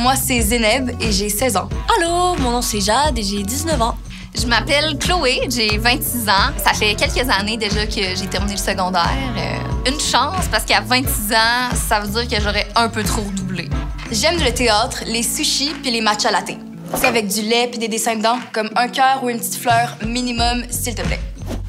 Moi, c'est Zéneb et j'ai 16 ans. Allô, mon nom c'est Jade et j'ai 19 ans. Je m'appelle Chloé, j'ai 26 ans. Ça fait quelques années déjà que j'ai terminé le secondaire. Une chance, parce qu'à 26 ans, ça veut dire que j'aurais un peu trop redoublé. J'aime le théâtre, les sushis puis les matcha latte. C'est avec du lait puis des dessins dedans, comme un cœur ou une petite fleur minimum, s'il te plaît.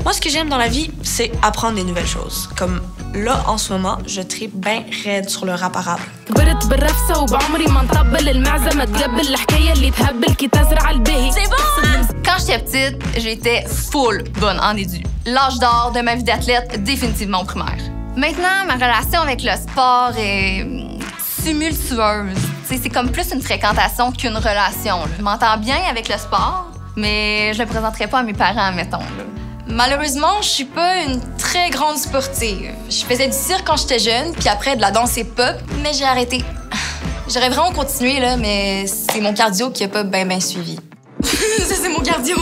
Moi, ce que j'aime dans la vie, c'est apprendre des nouvelles choses. Comme là, en ce moment, je tripe bien raide sur le rap arabe. C'est bon! Quand j'étais petite, j'étais full bonne en édu. L'âge d'or de ma vie d'athlète, définitivement au primaire. Maintenant, ma relation avec le sport est tumultueuse. C'est comme plus une fréquentation qu'une relation. Là. Je m'entends bien avec le sport, mais je le présenterai pas à mes parents, mettons. Là. Malheureusement, je suis pas une très grande sportive. Je faisais du cirque quand j'étais jeune, puis après de la danse et pop, mais j'ai arrêté. J'aurais vraiment continué, là, mais c'est mon cardio qui a pas bien suivi. Ça, c'est mon cardio.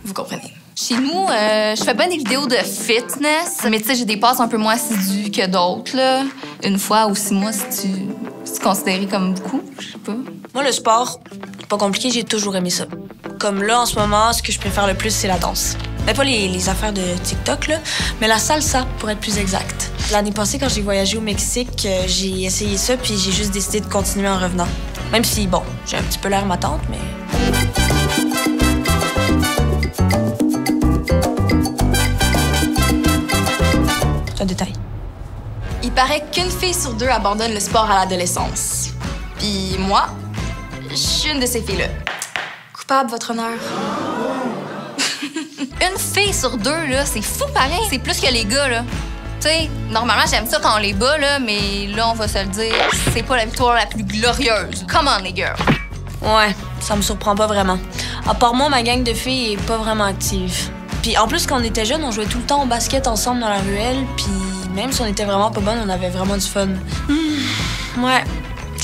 Vous comprenez. Chez nous, je fais pas des vidéos de fitness, mais tu sais, j'ai des passes un peu moins assidues que d'autres, là. Une fois ou 6 mois, si tu considères comme beaucoup, je sais pas. Moi, le sport, c'est pas compliqué, j'ai toujours aimé ça. Comme là, en ce moment, ce que je préfère le plus, c'est la danse. Mais pas les affaires de TikTok, là, mais la salsa, pour être plus exact. L'année passée, quand j'ai voyagé au Mexique, j'ai essayé ça, puis j'ai juste décidé de continuer en revenant. Même si, bon, j'ai un petit peu l'air ma tante, mais... C'est un détail. Il paraît qu'une fille sur 2 abandonne le sport à l'adolescence. Puis moi, je suis une de ces filles-là. Coupable, votre honneur. Une fille sur 2, là, c'est fou pareil. C'est plus que les gars, là. Tu sais, normalement, j'aime ça quand on les bat, là, mais là, on va se le dire, c'est pas la victoire la plus glorieuse. Come on, les girls. Ouais, ça me surprend pas vraiment. À part moi, ma gang de filles est pas vraiment active. Puis en plus, quand on était jeunes, on jouait tout le temps au basket ensemble dans la ruelle, puis même si on était vraiment pas bonnes, on avait vraiment du fun. Ouais,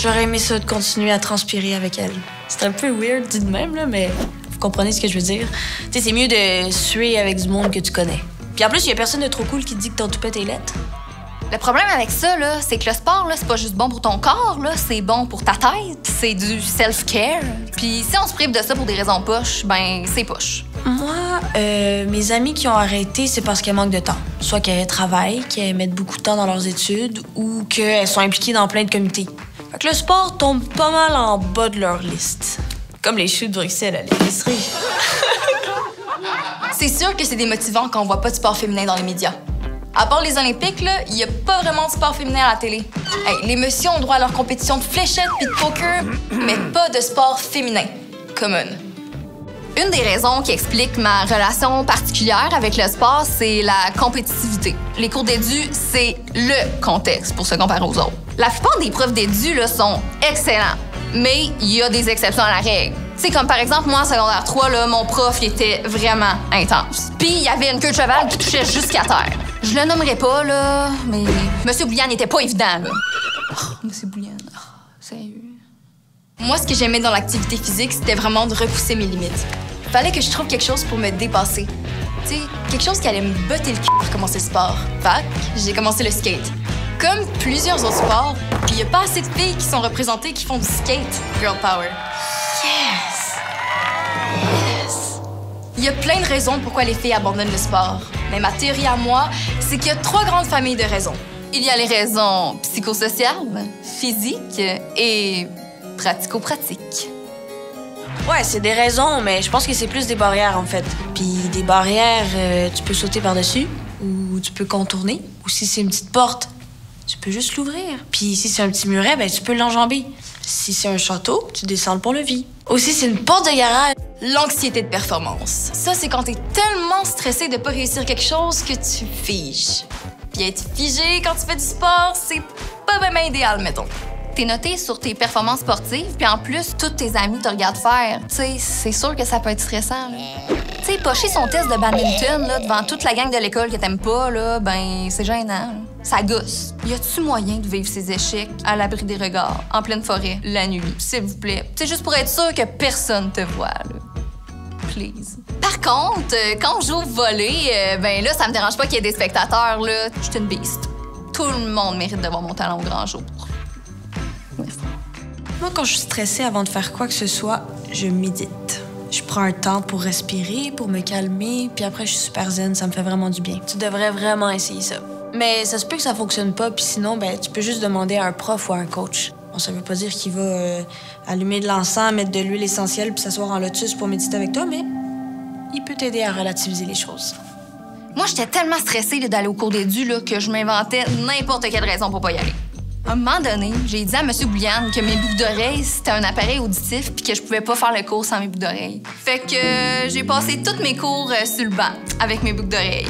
j'aurais aimé ça de continuer à transpirer avec elle. C'est un peu weird dit de même, là, mais vous comprenez ce que je veux dire. Tu sais, c'est mieux de suer avec du monde que tu connais. Puis en plus, il y a personne de trop cool qui te dit que ton toupette est laite. Le problème avec ça, là, c'est que le sport, là, c'est pas juste bon pour ton corps, là, c'est bon pour ta tête, c'est du self-care. Puis si on se prive de ça pour des raisons poches, ben c'est poche. Moi, mes amis qui ont arrêté, c'est parce qu'elles manquent de temps. Soit qu'elles travaillent, qu'elles mettent beaucoup de temps dans leurs études ou qu'elles sont impliquées dans plein de comités. Fait que le sport tombe pas mal en bas de leur liste. Comme les choux de Bruxelles à l'épicerie. C'est sûr que c'est démotivant quand on voit pas de sport féminin dans les médias. À part les Olympiques, là, il y a pas vraiment de sport féminin à la télé. Hey, les messieurs ont droit à leur compétition de fléchettes puis de poker, mais pas de sport féminin. Common. Une des raisons qui explique ma relation particulière avec le sport, c'est la compétitivité. Les cours d'édu, c'est le contexte pour se comparer aux autres. La plupart des profs d'édu là, sont excellents, mais il y a des exceptions à la règle. C'est comme par exemple, moi, en secondaire 3, là, mon prof il était vraiment intense. Puis il y avait une queue de cheval qui touchait jusqu'à terre. Je le nommerai pas, là, mais Monsieur Boulian n'était pas évident, là. Oh, Monsieur Boulian, sérieux. Moi, ce que j'aimais dans l'activité physique, c'était vraiment de repousser mes limites. Fallait que je trouve quelque chose pour me dépasser. Tu sais, quelque chose qui allait me botter le cul pour commencer le sport. Fait que j'ai commencé le skate. Comme plusieurs autres sports, puis il y a pas assez de filles qui sont représentées qui font du skate. Girl power. Yes! Yes! Il y a plein de raisons pourquoi les filles abandonnent le sport. Mais ma théorie à moi, c'est qu'il y a 3 grandes familles de raisons. Il y a les raisons psychosociales, physiques et pratico-pratiques. Ouais, c'est des raisons, mais je pense que c'est plus des barrières, en fait. Puis des barrières, tu peux sauter par-dessus ou tu peux contourner. Ou si c'est une petite porte, tu peux juste l'ouvrir. Puis si c'est un petit muret, ben tu peux l'enjamber. Si c'est un château, tu descends le pont-levis. Aussi, c'est une porte de garage. L'anxiété de performance. Ça, c'est quand t'es tellement stressé de pas réussir quelque chose que tu figes. Puis être figé quand tu fais du sport, c'est pas vraiment idéal, mettons. T'es noté sur tes performances sportives, puis en plus, tous tes amis te regardent faire. Tu sais, c'est sûr que ça peut être stressant, là. Tu sais, pocher son test de badminton, là, devant toute la gang de l'école que t'aimes pas, là, ben, c'est gênant, là. Ça gosse. Y a-tu moyen de vivre ses échecs à l'abri des regards, en pleine forêt, la nuit, s'il vous plaît? Tu sais, juste pour être sûr que personne te voit, là. Please. Par contre, quand je joue au volley, ben là, ça me dérange pas qu'il y ait des spectateurs, là. Je suis une beast. Tout le monde mérite de voir mon talent au grand jour. Merci. Moi, quand je suis stressée avant de faire quoi que ce soit, je médite. Je prends un temps pour respirer, pour me calmer, puis après, je suis super zen, ça me fait vraiment du bien. Tu devrais vraiment essayer ça. Mais ça se peut que ça fonctionne pas, puis sinon, tu peux juste demander à un prof ou à un coach. Bon, ça veut pas dire qu'il va allumer de l'encens, mettre de l'huile essentielle, puis s'asseoir en lotus pour méditer avec toi, mais il peut t'aider à relativiser les choses. Moi, j'étais tellement stressée d'aller au cours d'édu que je m'inventais n'importe quelle raison pour pas y aller. À un moment donné, j'ai dit à M. Bouliane que mes boucles d'oreilles, c'était un appareil auditif puis que je pouvais pas faire le cours sans mes boucles d'oreilles. Fait que j'ai passé tous mes cours sur le banc avec mes boucles d'oreilles.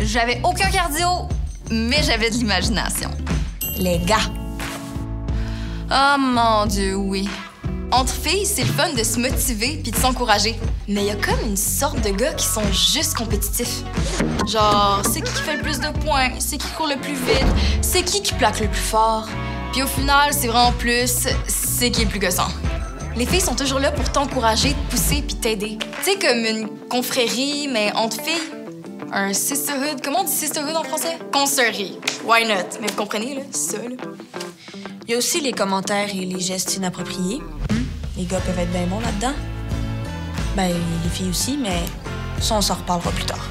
J'avais aucun cardio, mais j'avais de l'imagination. Les gars. Oh mon Dieu, oui. Entre filles, c'est le fun de se motiver puis de s'encourager. Mais il y a comme une sorte de gars qui sont juste compétitifs. Genre, c'est qui fait le plus de points, c'est qui court le plus vite, c'est qui plaque le plus fort. Puis au final, c'est vraiment plus, c'est qui est le plus gossant. Les filles sont toujours là pour t'encourager, te pousser puis t'aider. Tu sais, comme une confrérie, mais entre filles. Un sisterhood. Comment on dit sisterhood en français? Consoeurie. Why not? Mais vous comprenez, là? C'est ça, là. Il y a aussi les commentaires et les gestes inappropriés. Les gars peuvent être bien bons là-dedans. Les filles aussi, mais ça, on s'en reparlera plus tard.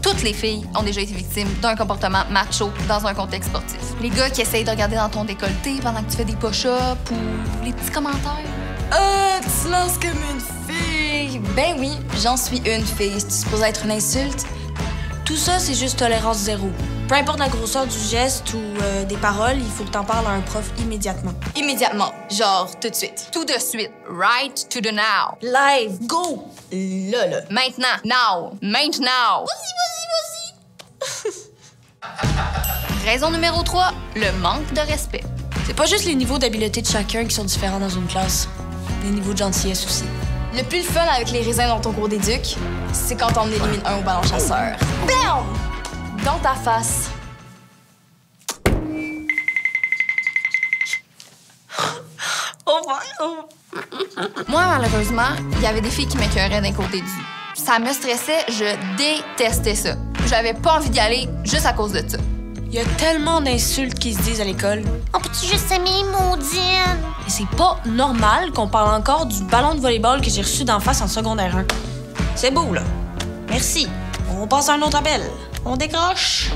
Toutes les filles ont déjà été victimes d'un comportement macho dans un contexte sportif. Les gars qui essayent de regarder dans ton décolleté pendant que tu fais des push-ups ou les petits commentaires. Tu lances comme une fille! Ben oui, j'en suis une fille. C'est supposé être une insulte? Tout ça, c'est juste tolérance zéro. Peu importe la grosseur du geste ou des paroles, il faut que t'en parles à un prof immédiatement. Immédiatement. Genre, tout de suite. Tout de suite. Right to the now. Live, go! Là. Maintenant. Now. Maintenant. Raison numéro 3, le manque de respect. C'est pas juste les niveaux d'habileté de chacun qui sont différents dans une classe. Les niveaux de gentillesse aussi. Le plus fun avec les raisins dans ton cours d'éduc, c'est quand on élimine un au ballon chasseur. Bam! Dans ta face. Moi, malheureusement, il y avait des filles qui m'écœuraient d'un cours d'édu. Ça me stressait, je détestais ça. J'avais pas envie d'y aller juste à cause de ça. Il y a tellement d'insultes qui se disent à l'école. On peut-tu juste s'aimer, maudine? Et c'est pas normal qu'on parle encore du ballon de volleyball que j'ai reçu d'en face en secondaire 1. C'est beau, là. Merci. On passe à un autre appel. On décroche.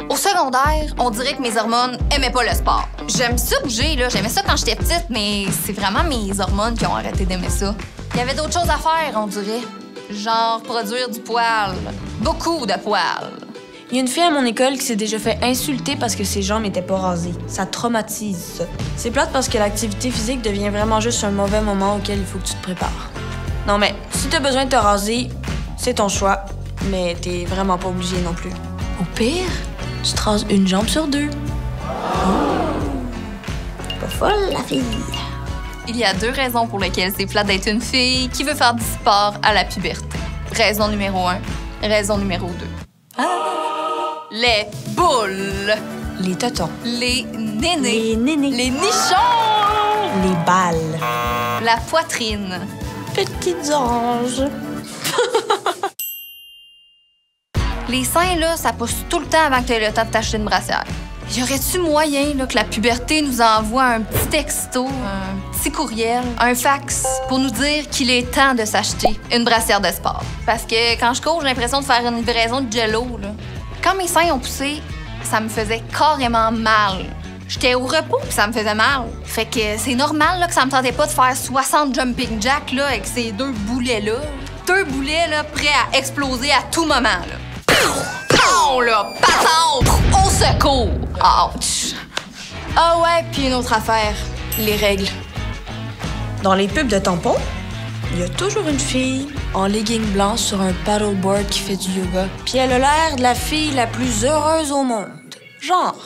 Au secondaire, on dirait que mes hormones aimaient pas le sport. J'aime ça bouger, là. J'aimais ça quand j'étais petite, mais c'est vraiment mes hormones qui ont arrêté d'aimer ça. Il y avait d'autres choses à faire, on dirait. Genre produire du poil. Beaucoup de poil. Il y a une fille à mon école qui s'est déjà fait insulter parce que ses jambes n'étaient pas rasées. Ça traumatise, ça. C'est plate parce que l'activité physique devient vraiment juste un mauvais moment auquel il faut que tu te prépares. Non, mais si t'as besoin de te raser, c'est ton choix. Mais t'es vraiment pas obligé non plus. Au pire, tu te rases une jambe sur 2. Pas folle, la fille. Il y a 2 raisons pour lesquelles c'est plate d'être une fille qui veut faire du sport à la puberté. Raison numéro 1, raison numéro 2. Les boules. Les totons. Les nénés. Les nénés. Les nichons. Les balles. La poitrine. Petites oranges. Les seins, là, ça pousse tout le temps avant que tu aies le temps de t'acheter une brassière. Y aurait-tu moyen là, que la puberté nous envoie un petit texto, un petit courriel, un fax pour nous dire qu'il est temps de s'acheter une brassière de sport? Parce que quand je cours, j'ai l'impression de faire une livraison de jello, là. Quand mes seins ont poussé, ça me faisait carrément mal. J'étais au repos puis ça me faisait mal. Fait que c'est normal là, que ça me tentait pas de faire 60 jumping jacks là, avec ces 2 boulets-là. 2 boulets là, prêts à exploser à tout moment. Là. Pow! Là, patente! Au secours! Ouch! Ah ouais, puis une autre affaire, les règles. Dans les pubs de tampons, il y a toujours une fille en legging blanc sur un paddleboard qui fait du yoga. Puis elle a l'air de la fille la plus heureuse au monde. Genre.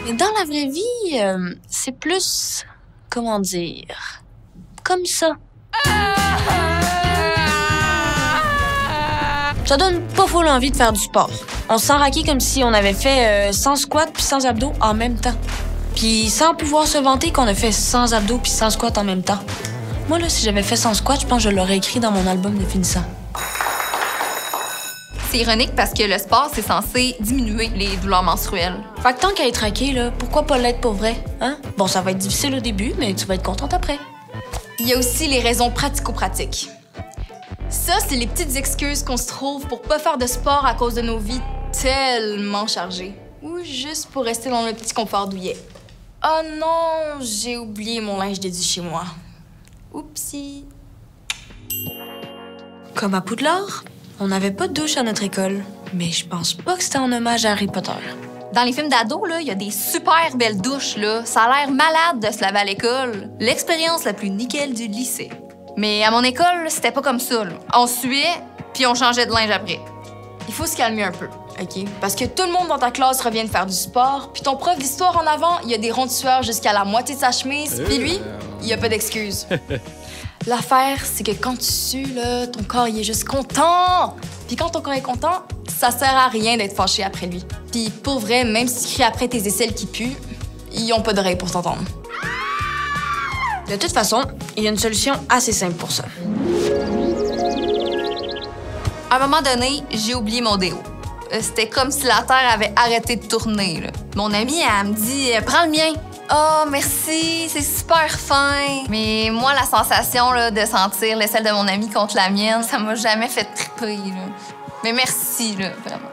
Mais dans la vraie vie, c'est plus... comment dire... comme ça. Ça donne pas full envie de faire du sport. On se sent raqué comme si on avait fait 100 squats puis 100 abdos en même temps. Puis sans pouvoir se vanter qu'on a fait 100 abdos puis 100 squats en même temps. Moi, là, si j'avais fait 100 squats, je pense que je l'aurais écrit dans mon album de finissant. C'est ironique parce que le sport, c'est censé diminuer les douleurs menstruelles. Fait que tant qu'à être raqué, là, pourquoi pas l'être pour vrai, hein? Bon, ça va être difficile au début, mais tu vas être contente après. Il y a aussi les raisons pratico-pratiques. Ça, c'est les petites excuses qu'on se trouve pour pas faire de sport à cause de nos vies tellement chargées. Ou juste pour rester dans le petit confort douillet. Oh non, j'ai oublié mon linge dédié chez moi. Oupsie. Comme à Poudlard, on n'avait pas de douche à notre école, mais je pense pas que c'était en hommage à Harry Potter. Dans les films d'ados, il y a des super belles douches. Là. Ça a l'air malade de se laver à l'école. L'expérience la plus nickel du lycée. Mais à mon école, c'était pas comme ça. Là. On suait, puis on changeait de linge après. Il faut se calmer un peu, OK? Parce que tout le monde dans ta classe revient de faire du sport, puis ton prof d'histoire en avant, il a des ronds de sueur jusqu'à la moitié de sa chemise, puis lui, il a pas d'excuses. L'affaire, c'est que quand tu sues, là, ton corps, il est juste content. Puis quand ton corps est content, ça sert à rien d'être fâché après lui. Puis pour vrai, même si tu cries après tes aisselles qui puent, ils ont pas d'oreilles pour t'entendre. De toute façon, il y a une solution assez simple pour ça. À un moment donné, j'ai oublié mon déo. C'était comme si la Terre avait arrêté de tourner. Là. Mon amie, elle me dit « Prends le mien ». « Oh, merci, c'est super fin. » Mais moi, la sensation là, de sentir l'aisselle de mon amie contre la mienne, ça m'a jamais fait triper. Là. Mais merci, là, vraiment.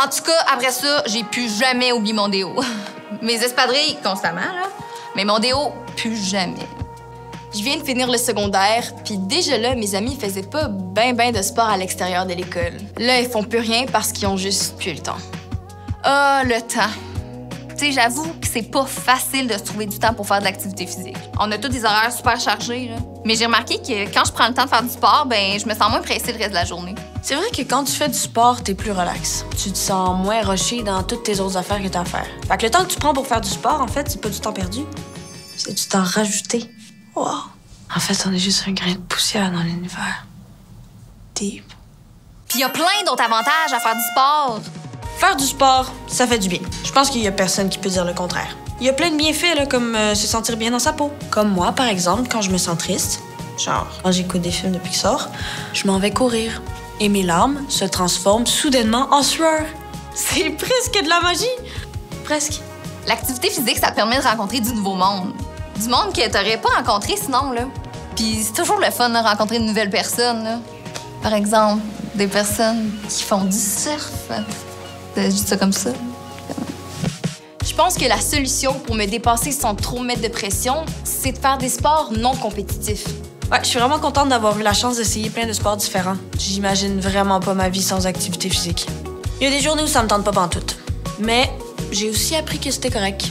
En tout cas, après ça, j'ai plus jamais oublié mon déo. Mes espadrilles, constamment, là. Mais mon déo, plus jamais. Je viens de finir le secondaire, puis déjà là, mes amis faisaient pas ben de sport à l'extérieur de l'école. Là, ils font plus rien parce qu'ils ont juste plus le temps. Ah, le temps. Tu sais, j'avoue que c'est pas facile de se trouver du temps pour faire de l'activité physique. On a tous des horaires super chargés, là. Mais j'ai remarqué que quand je prends le temps de faire du sport, ben je me sens moins pressée le reste de la journée. C'est vrai que quand tu fais du sport, t'es plus relax. Tu te sens moins rushé dans toutes tes autres affaires que t'as à faire. Fait que le temps que tu prends pour faire du sport, en fait, c'est pas du temps perdu. C'est du temps rajouté. Wow. En fait, on est juste un grain de poussière dans l'univers. Deep. Puis il y a plein d'autres avantages à faire du sport. Faire du sport, ça fait du bien. Je pense qu'il y a personne qui peut dire le contraire. Il y a plein de bienfaits, là, comme se sentir bien dans sa peau. Comme moi, par exemple, quand je me sens triste, genre quand j'écoute des films de Pixar, je m'en vais courir. Et mes larmes se transforment soudainement en sueur. C'est presque de la magie. Presque. L'activité physique, ça te permet de rencontrer du nouveau monde. Du monde que t'aurais pas rencontré sinon, là. Puis c'est toujours le fun de rencontrer de nouvelles personnes, là. Par exemple, des personnes qui font du surf. Je dis ça comme ça. Je pense que la solution pour me dépasser sans trop mettre de pression, c'est de faire des sports non compétitifs. Ouais, je suis vraiment contente d'avoir eu la chance d'essayer plein de sports différents. J'imagine vraiment pas ma vie sans activité physique. Il y a des journées où ça me tente pas pantoute. Mais j'ai aussi appris que c'était correct.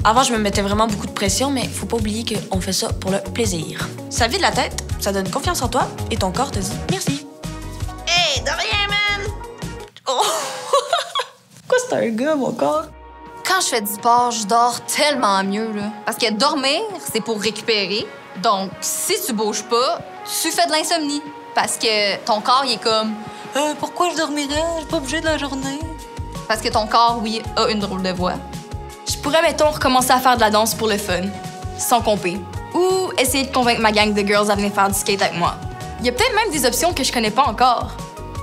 Avant, je me mettais vraiment beaucoup de pression, mais faut pas oublier qu'on fait ça pour le plaisir. Ça vide la tête, ça donne confiance en toi, et ton corps te dit merci. Hey, de rien, man! Oh! Pourquoi c'est un gars, mon corps? Quand je fais du sport, je dors tellement mieux, là. Parce que dormir, c'est pour récupérer. Donc, si tu bouges pas, tu fais de l'insomnie. Parce que ton corps, il est comme pourquoi je dormirais? J'ai pas bougé de la journée. Parce que ton corps, oui, a une drôle de voix. Je pourrais, mettons, recommencer à faire de la danse pour le fun, sans compter. Ou essayer de convaincre ma gang de girls à venir faire du skate avec moi. Il y a peut-être même des options que je connais pas encore.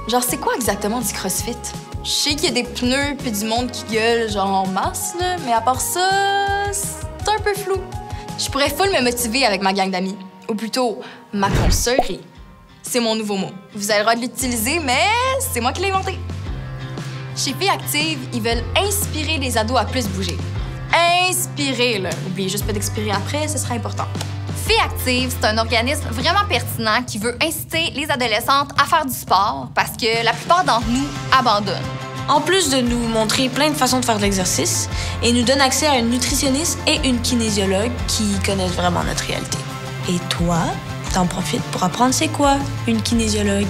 Genre, c'est quoi exactement du CrossFit? Je sais qu'il y a des pneus puis du monde qui gueule, genre en masse, là, mais à part ça, c'est un peu flou. Je pourrais full me motiver avec ma gang d'amis. Ou plutôt, ma consoeurie. C'est mon nouveau mot. Vous avez le droit de l'utiliser, mais c'est moi qui l'ai inventé. Chez Filles Actives, ils veulent inspirer les ados à plus bouger. Inspirer, là. Oubliez juste pas d'expirer après, ce sera important. Filles Actives, c'est un organisme vraiment pertinent qui veut inciter les adolescentes à faire du sport parce que la plupart d'entre nous abandonnent. En plus de nous montrer plein de façons de faire de l'exercice, et nous donne accès à une nutritionniste et une kinésiologue qui connaissent vraiment notre réalité. Et toi, t'en profites pour apprendre c'est quoi, une kinésiologue?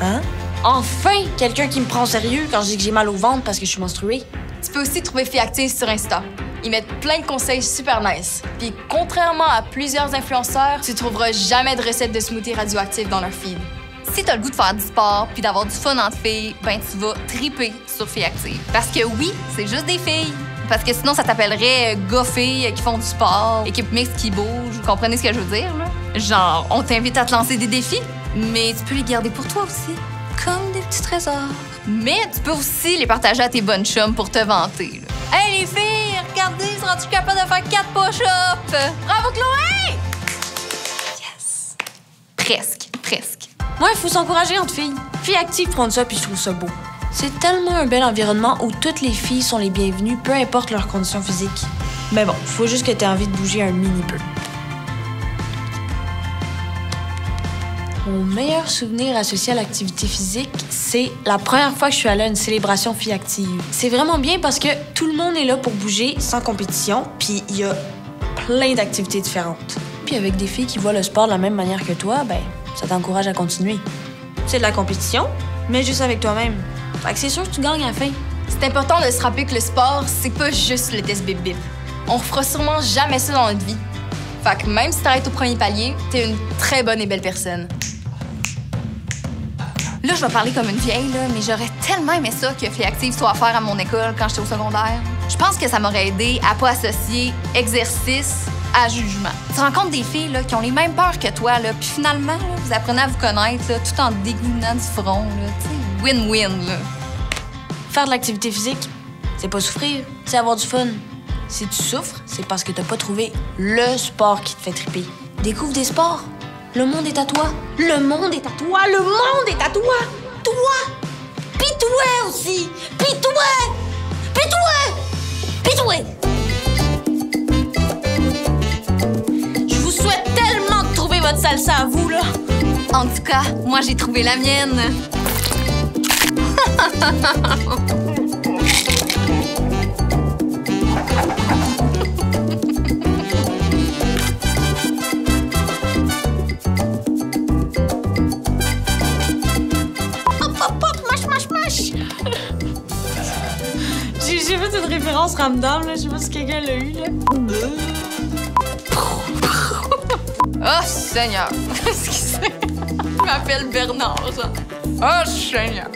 Hein? Enfin, quelqu'un qui me prend au sérieux quand je dis que j'ai mal au ventre parce que je suis menstruée. Tu peux aussi trouver Filles Actives sur Insta. Ils mettent plein de conseils super nice. Puis contrairement à plusieurs influenceurs, tu trouveras jamais de recettes de smoothies radioactifs dans leur feed. Si t'as le goût de faire du sport puis d'avoir du fun entre filles, ben tu vas triper sur Filles Actives. Parce que oui, c'est juste des filles. Parce que sinon, ça t'appellerait gars-filles qui font du sport, équipe mixte qui bouge. Vous comprenez ce que je veux dire, là? Genre, on t'invite à te lancer des défis, mais tu peux les garder pour toi aussi, comme des petits trésors. Mais tu peux aussi les partager à tes bonnes chums pour te vanter, là. Hey les filles, regardez, ils sont-tu capables de faire 4 push-ups? Bravo Chloé! Yes! Presque. Moi, il faut s'encourager entre filles. Filles actives prennent ça, puis je trouve ça beau. C'est tellement un bel environnement où toutes les filles sont les bienvenues, peu importe leurs conditions physiques. Mais bon, faut juste que t'aies envie de bouger un mini peu. Mon meilleur souvenir associé à l'activité physique, c'est la première fois que je suis allée à une célébration Filles Actives. C'est vraiment bien parce que tout le monde est là pour bouger sans compétition, puis il y a plein d'activités différentes. Puis avec des filles qui voient le sport de la même manière que toi, ben ça t'encourage à continuer. C'est de la compétition, mais juste avec toi-même. Fait que c'est sûr que tu gagnes à la fin. C'est important de se rappeler que le sport, c'est pas juste le test bip-bip. On refera sûrement jamais ça dans notre vie. Fait que même si t'arrêtes au premier palier, t'es une très bonne et belle personne. Là, je vais parler comme une vieille, là, mais j'aurais tellement aimé ça que Filles Actives soit offert à mon école quand j'étais au secondaire. Je pense que ça m'aurait aidé à pas associer exercice à jugement. Tu rencontres des filles là, qui ont les mêmes peurs que toi, là, puis finalement, là, vous apprenez à vous connaître là, tout en dégoulinant du front. Là, win-win. Là. Faire de l'activité physique, c'est pas souffrir, c'est avoir du fun. Si tu souffres, c'est parce que t'as pas trouvé le sport qui te fait triper. Découvre des sports. Le monde est à toi. Le monde est à toi, le monde est à toi. Toi. Pis toi aussi. Pis toi. Pis toi. Pis toi. Je vous souhaite tellement de trouver votre salsa à vous, là. En tout cas, moi, j'ai trouvé la mienne. J'ai fait une référence random, là. Je sais pas si quelqu'un l'a eu, là. Oh, Seigneur! Qu'est-ce qu'il c'est? Je m'appelle Bernard, ça. Oh, Seigneur!